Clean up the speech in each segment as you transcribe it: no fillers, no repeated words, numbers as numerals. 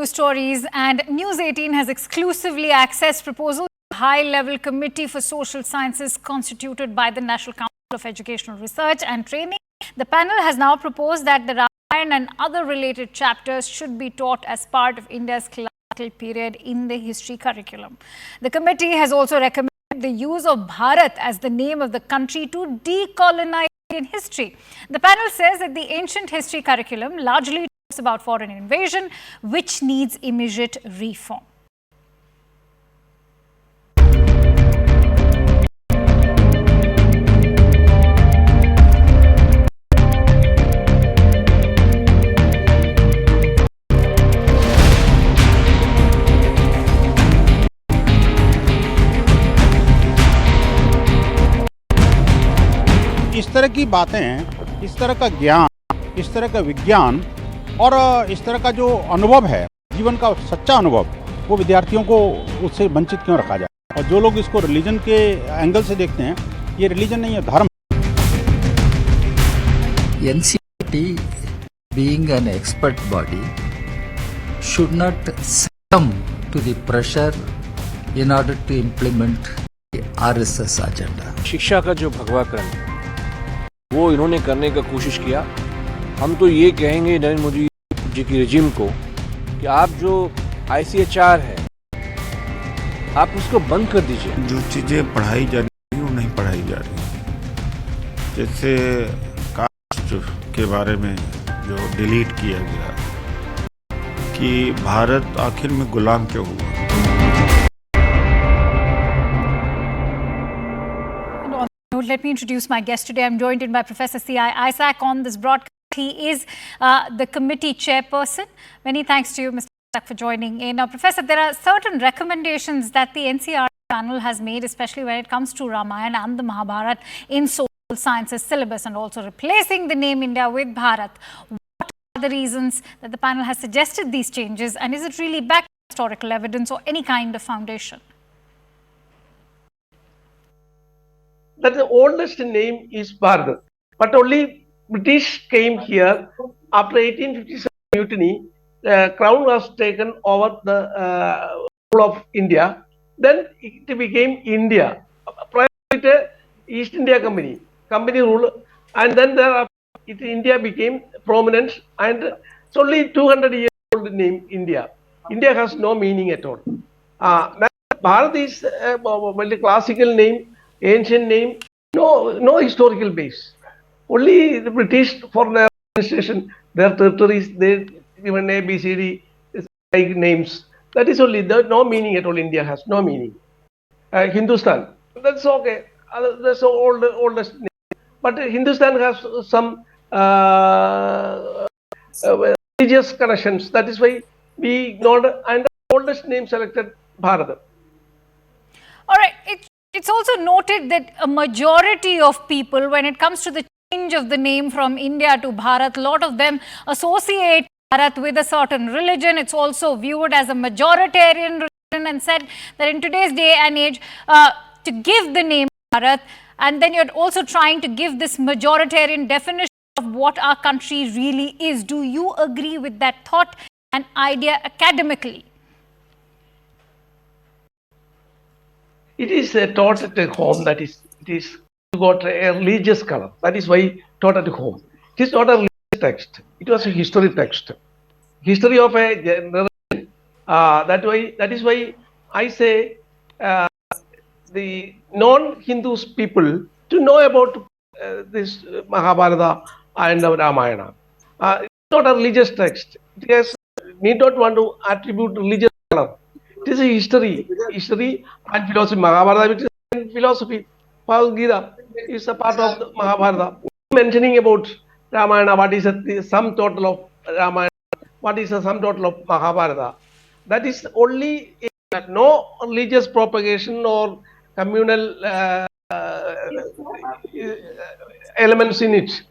news stories, and News 18 has exclusively accessed proposals of a high-level committee for social sciences constituted by the National Council of Educational Research and Training. The panel has now proposed that the Ramayana and other related chapters should be taught as part of India's classical period in the history curriculum. The committee has also recommended the use of Bharat as the name of the country to decolonize in history. The panel says that the ancient history curriculum largely talks about foreign invasion, which needs immediate reform. इस तरह की बातें, इस तरह का ज्ञान, इस तरह का विज्ञान और इस तरह का जो अनुभव है, जीवन का सच्चा अनुभव, वो विद्यार्थियों को उससे वंचित क्यों रखा जाए? और जो लोग इसको रिलीजन के एंगल से देखते हैं, ये रिलीजन नहीं है, धर्म। NCERT, being an expert body, should not succumb to the pressure in order to implement the RSS agenda. शिक्षा का जो भगवाकरण वो इन्होंने करने का कोशिश किया। हम तो ये कहेंगे नरेंद्र मोदी जी की रेजिम को कि आप जो ICHR है आप उसको बंद कर दीजिए। जो चीज़ें पढ़ाई जा रही हैं वो नहीं पढ़ाई जा रही, जैसे कास्ट के बारे में जो डिलीट किया गया कि भारत आखिर में गुलाम क्यों हुआ। Let me introduce my guest today. I'm joined in by Professor C.I. Issac on this broadcast. He is the committee chairperson. Many thanks to you, Mr. Issac, for joining in. Now, Professor, there are certain recommendations that the NCERT panel has made, especially when it comes to Ramayana and the Mahabharat in social sciences syllabus and also replacing the name India with Bharat. What are the reasons that the panel has suggested these changes, and is it really backed by historical evidence or any kind of foundation? That the oldest name is Bharat, but only British came here after 1857 mutiny. The crown was taken over the rule of India. Then it became India. Prior to it, East India Company rule, and then India became prominent, and it's only 200 years old name India. India has no meaning at all. Bharat is a very classical name. Ancient name, no historical base. Only the British foreign administration, their territories, they given A, B, C, D like names. That is only, no meaning at all. India has no meaning. Hindustan, that's okay. That's the oldest name. But Hindustan has some religious connections. That is why we ignored, and the oldest name selected Bharat. All right. It's also noted that a majority of people, when it comes to the change of the name from India to Bharat, a lot of them associate Bharat with a certain religion. It's also viewed as a majoritarian religion, and said that in today's day and age, to give the name Bharat, and then you're also trying to give this majoritarian definition of what our country really is. Do you agree with that thought and idea academically? It is taught at home, that is, it is got a religious color. That is why taught at home. It is not a religious text. It was a history text. History of a generation. That is why I say the non-Hindu people to know about this Mahabharata and Ramayana. It's not a religious text. It has, need not want to attribute religious color. It is a history and philosophy. Mahabharata, which is philosophy. Bhagavad Gita is a part of the Mahabharata. Mentioning about Ramayana, what is the sum total of Ramayana, what is the sum total of Mahabharata. That is only no religious propagation or communal elements in it.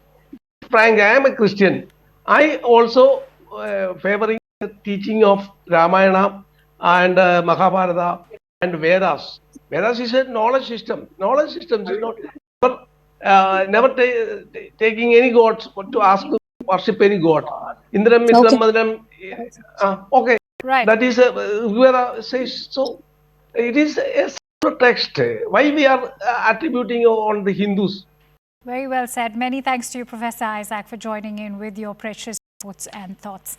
Frank, I am a Christian. I also favoring the teaching of Ramayana and Mahabharata and Vedas. Vedas is a knowledge system. Knowledge system is not never taking any gods to ask to worship any god. Indram, Mithram, Madram. Okay, Right. That is, Rivera says so. It is a separate text. Why we are attributing on the Hindus? Very well said. Many thanks to you, Professor Issac, for joining in with your precious inputs and thoughts.